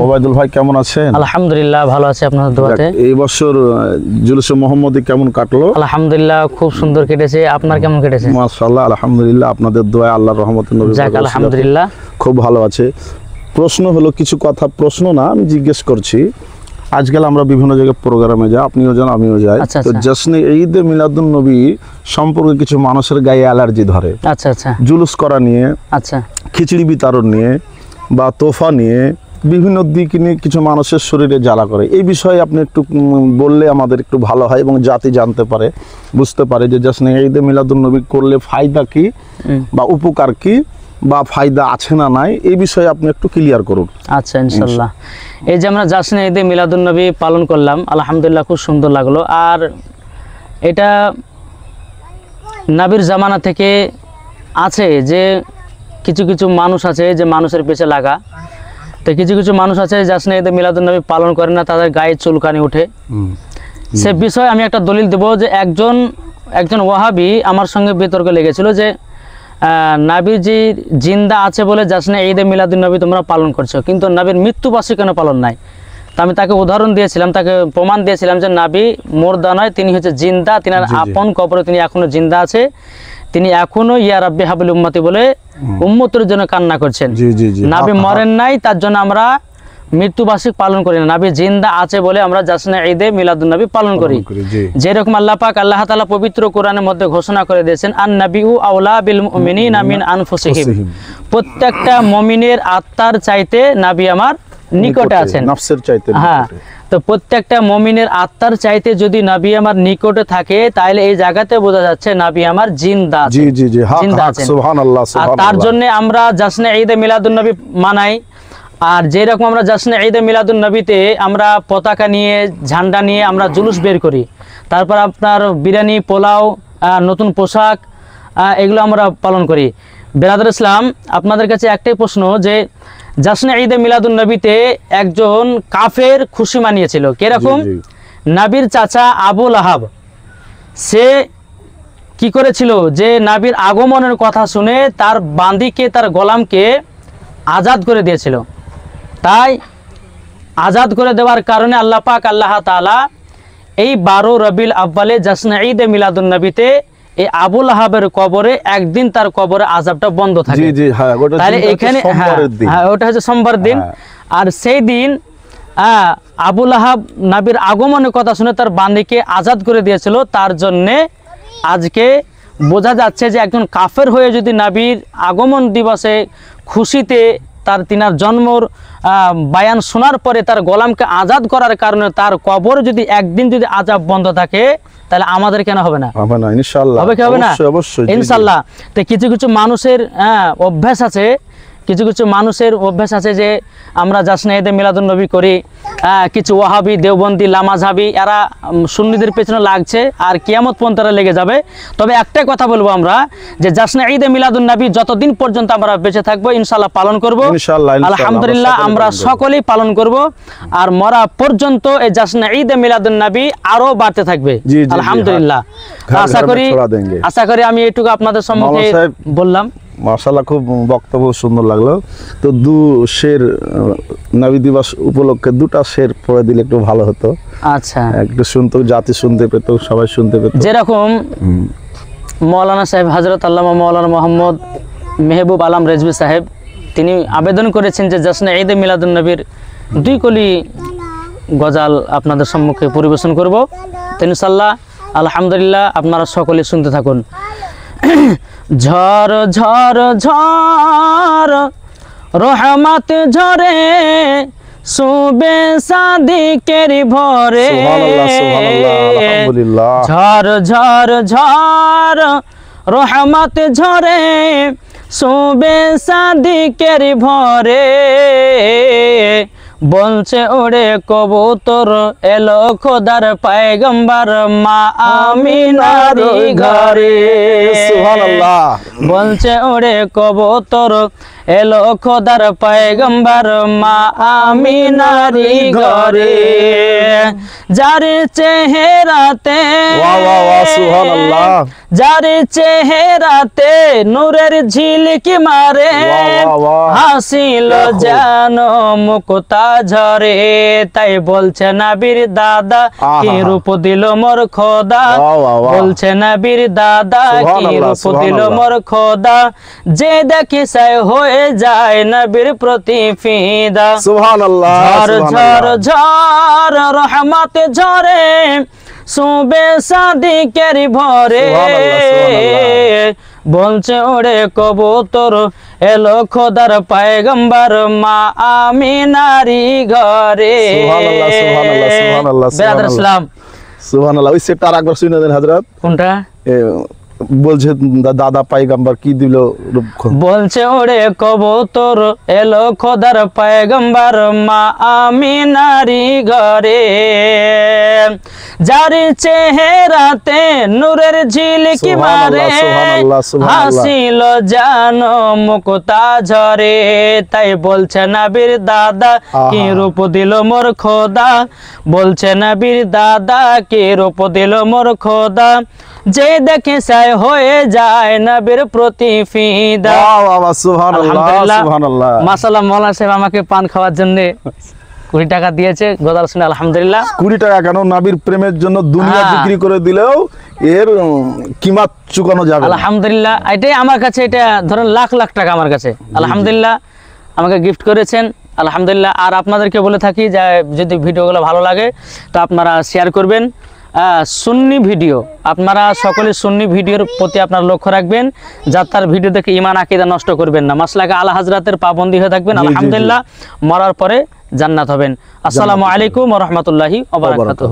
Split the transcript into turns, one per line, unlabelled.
ওবায়দুল ভাই কেমন আছেন?
আলহামদুলিল্লাহ ভালো আছি আপনাদের দোয়াতে।
এই বছর জুলুসে মুহাম্মদী কেমন কাটলো?
আলহামদুলিল্লাহ খুব সুন্দর কেটেছে। আপনার কেমন কেটেছে?
মাশাআল্লাহ আলহামদুলিল্লাহ, আপনাদের দোয়ায় আল্লাহর রহমতে নবী
যাক আলহামদুলিল্লাহ
খুব ভালো আছে। প্রশ্ন হলো কিছু কথা, প্রশ্ন না আমি জিজ্ঞেস করছি। আজকাল আমরা বিভিন্ন জায়গায় প্রোগ্রামে যাই, আপনিও যান আমিও যাই। তো জশ্নে ঈদে মিলাদুন নবী সম্পর্কে কিছু মানুষের গায়ে অ্যালার্জি ধরে।
আচ্ছা আচ্ছা।
জুলুস করা নিয়ে,
আচ্ছা,
খিচুড়ি বিতরণ নিয়ে বা তোফা নিয়ে বিভিন্ন দিক নিয়ে কিছু মানুষের শরীরে জ্বালা করে। এই বিষয়ে আপনি একটু বললে আমাদের একটু ভালো হয় এবং জাতি জানতে পারে, বুঝতে পারে যে জশ্নে ঈদে মিলাদুন নবী করলে ফায়দা কি বা উপকার কি বা ফায়দা আছে না নাই, এই বিষয়ে আপনি একটু ক্লিয়ার করুন।
আচ্ছা ইনশাআল্লাহ। এই যে আমরা জশ্নে ঈদে মিলাদুন নবী পালন করলাম, আলহামদুলিল্লাহ খুব সুন্দর লাগলো। আর এটা নবীর জামানা থেকে আছে যে কিছু কিছু মানুষ আছে যে মানুষের পেছে লাগা। তো কিছু কিছু মানুষ আছে জশ্নে ঈদে মিলাদুন নবী পালন করে না, তাদের গায়ে চুলকানি ওঠে। সে বিষয়ে আমি একটা দলিল দেব যে একজন ওয়াহাবি আমার সঙ্গে বিতর্কে লেগেছিল যে নবীজি জিন্দা আছে বলে জশ্নে ঈদে মিলাদুন নবী তোমরা পালন করছো, কিন্তু নবীর মৃত্যুবার্ষিকী কেন পালন নাই? তো আমি তাকে উদাহরণ দিয়েছিলাম, তাকে প্রমাণ দিয়েছিলাম যে নবী মুর্দা নয়, তিনি হচ্ছে জিন্দা। তিনার আপন কবরে তিনি এখনো জিন্দা আছে। তিনি এখনো ইয়া রাব্বি হাবিল উম্মতি বলে উম্মতের জন্য কান্না করছেন। নবী মরেন নাই, তার জন্য আমরা মৃত্যুবার্ষিক পালন করি না। নবী জিন্দা আছে বলে আমরা জশ্নে ঈদে মিলাদুন নবী পালন করি। যেরকম আল্লাহ পাক আল্লাহ তাআলা পবিত্র কোরআনের মধ্যে ঘোষণা করে দিয়েছেন, আন-নাবিয়্যু আওলা বিল মুমিনিনা মিন আনফুসিহিম, প্রত্যেকটা মুমিনের আত্মার চাইতে নবী আমার নিকটে আছেন,
নফসের চাইতে।
হ্যাঁ, তো প্রত্যেকটা মুমিনের আত্মার চাইতে যদি নবী আমার নিকটে থাকে, তাহলে এই জায়গাতে বোঝা যাচ্ছে নবী আমার জিন্দা আছে।
জি জি জি, জিন্দা আছেন, সুবহানাল্লাহ সুবহানাল্লাহ।
তার জন্য আমরা জশ্নে ঈদে মিলাদুন নবী মানাই। আর যেরকম আমরা জশ্নে ঈদে মিলাদুন নবীতে আমরা পতাকা নিয়ে, ঝান্ডা নিয়ে আমরা জুলুস বের করি, তারপর আপনার বিরিয়ানি, পোলাও, নতুন পোশাক, এগুলো আমরা পালন করি। বেরাদর ইসলাম, আপনাদের কাছে একটাই প্রশ্ন যে জশ্নে ঈদে মিলাদুন নবীতে একজন কাফের খুশি মানিয়েছিল। কিরকম? নবীর চাচা আবু লাহাব, সে কি করেছিল যে নবীর আগমনের কথা শুনে তার বান্দিকে, তার গোলামকে আজাদ করে দিয়েছিল। তাই আজাদ করে দেওয়ার কারণে আল্লাহ পাক আল্লাহ তাআলা এই 12 রবিউল আউয়ালে জশ্নে ঈদে মিলাদুন নবীতে এই আবু লাহাবের কবরে একদিন তার কবরে আযাবটা বন্ধ থাকে। জি জি, হ্যাঁ, তাহলে এখানে হ্যাঁ ওটা হচ্ছে সোমবার দিন। আর সেই দিন আবু লাহাব নবীর আগমনের কথা শুনে তার বান্দিকে আজাদ করে দিয়েছিল। তার জন্যে আজকে বোঝা যাচ্ছে যে একজন কাফের হয়ে যদি নবীর আগমন দিবসে খুশিতে তিনার জন্মর বায়ান শোনার পরে তার গোলামকে আজাদ করার কারণে তার কবর যদি একদিন যদি আযাব বন্ধ থাকে, তাহলে আমাদের কেন হবে না? হবে না ইনশাআল্লাহ, হবে কি হবে না? অবশ্যই ইনশাআল্লাহ। তো কিছু কিছু মানুষের অভ্যাস আছে, কিছু কিছু মানুষের অভ্যাস আছে যে আমরা জশ্নে ঈদে মিলাদুন নবী করি। কিছু ওয়াহাবি, দেওবন্দি, লামাযহাবি এরা সুন্নিদের পেছনে লাগছে, আর কিয়ামত পর্যন্ত তারা লেগে যাবে। তবে একটাই কথা বলবো আমরা যে জশ্নে ঈদে মিলাদুন নবী যতদিন পর্যন্ত আমরা বেঁচে থাকবো ইনশাআল্লাহ পালন করব। আলহামদুলিল্লাহ আমরা সকলেই পালন করব। আর মরা পর্যন্ত এই জশ্নে ঈদে মিলাদুন নবী আরো বাড়তে থাকবে আলহামদুলিল্লাহ। আশা করি আমি এটুকু আপনাদের সম্মুখে বললাম।
মাশাআল্লাহ, খুব বক্তব্য সুন্দর লাগলো। তো শের নবী দিবস উপলক্ষে দুটা শের পড়ে দিলে একটু ভালো হতো।
আচ্ছা,
একটু শুনতো, জাতি শুনতে পেত, সবাই শুনতে পেত।
যেরকম মৌলানা সাহেব হযরত আল্লামা মৌলানা মোহাম্মদ মেহবুব আলম রেজভী সাহেব, তিনি আবেদন করেছেন যে জশ্নে ঈদে মিলাদুন নবীর 2 কলি গজাল আপনাদের সম্মুখে পরিবেশন করব। ইনশাআল্লাহ আলহামদুলিল্লাহ আপনারা সকলে শুনতে থাকুন। ঝড় ঝড় ঝড় রহমত ঝরে সুবে সাদিকের ভরে, ঝড় ঝড় ঝড় রহমত ঝরে সুবে সাদিকের ভরে, বলছে ওরে কবুতর এলো খোদার পয়গম্বর মা আমিনার ঘরে। সুবহানাল্লাহ। বলছে ওরে কবুতর এলো খোদার পয়গম্বর মা আমিনার ঘরে, যার চেহারাতে যার চেহারাতে নূরের ঝিলিকি মারে,
বাহ, বাহ।
হাসিল যেন মুক্তা ঝরে, তাই বলছে নবীর দাদা কি
আহা।
রূপ দিল মোর খোদা,
বাহ, বাহ, বাহ।
বলছে নবীর দাদা কি
সুবহানাল্লাহ,
রূপ দিল
সুবহানাল্লাহ।
মোর খোদা, যে দেখি সাই হয়ে যায় নবীর প্রতি ফিদা।
সুবহানাল্লাহ,
ঝর ঝর
সুবহানাল্লাহ।
ঝর রহমত ঝরে, সুবে সাদিকের ভরে,
সুবহানাল্লাহ, সুবহানাল্লাহ।
বলছে ওরে কবুতর এলো খোদার পয়গম্বর মা আমিনারি ঘরে।
সুবহানাল্লাহ, সুবহানাল্লাহ, সুবহানাল্লাহ,
বেরাদার
সুবহানাল্লাহ।
ইসলাম।
সুবহানাল্লাহ। ওই সেটটা আরেকবার শুনে দেন হযরত।
কোনটা?
এ, বলছে দাদা পাইগাম্বার কি দিল রূপ।
বলছে ওরে কবুতর এলো খোদার পয়গম্বর মা আমিনারি ঘরে, যার চেহারাতে নূরের ঝিলিকি মারে,
সুবহানাল্লাহ, সুবহানাল্লাহ, সুবহানাল্লাহ।
হাসিল যেন মুক্তা ঝরে, তাই বলছে নবীর দাদা কি
আহা।
রূপ দিল মোর খোদা, বলছে নবীর দাদা কি রূপ দিল মোর খোদা, যে দেখে সাই হয়ে যায় নবীর প্রতি ফিদা।
বাহ, বাহ, বাহ, সুবহানাল্লাহ, সুবহানাল্লাহ।
মাশাআল্লাহ, মাওলানা সাহেব আমাকে পান খাওয়ার জন্য 20 টাকা দিয়েছে, গজাল শুনে আলহামদুলিল্লাহ।
20 টাকা কেন, নবীর প্রেমের জন্য দুনিয়া
হ্যাঁ।
বিক্রি করে দিলেও এর কিমাত চুকানো যাবে না।
আলহামদুলিল্লাহ, এটাই আমার কাছে, এটা ধরেন লাখ লাখ টাকা আমার কাছে। আলহামদুলিল্লাহ, আমাকে গিফট করেছেন, আলহামদুলিল্লাহ। আর আপনাদেরকে বলে থাকি যে যদি ভিডিওগুলো ভালো লাগে তো আপনারা শেয়ার করবেন। সুন্নি ভিডিও, আপনারা সকলে সুন্নি ভিডিওর প্রতি আপনারা লক্ষ্য রাখবেন, যার তার ভিডিও দেখে ইমান আকীদা নষ্ট করবেন না। মাসলাকে আলা হযরতের পাবন্দী হয়ে থাকবেন,
জি, জি, জি।
আলহামদুলিল্লাহ, মরার পরে জান্নাত হবেন। আসসালামু আলাইকুম ওয়া রাহমাতুল্লাহি ওয়া বারাকাতুহু।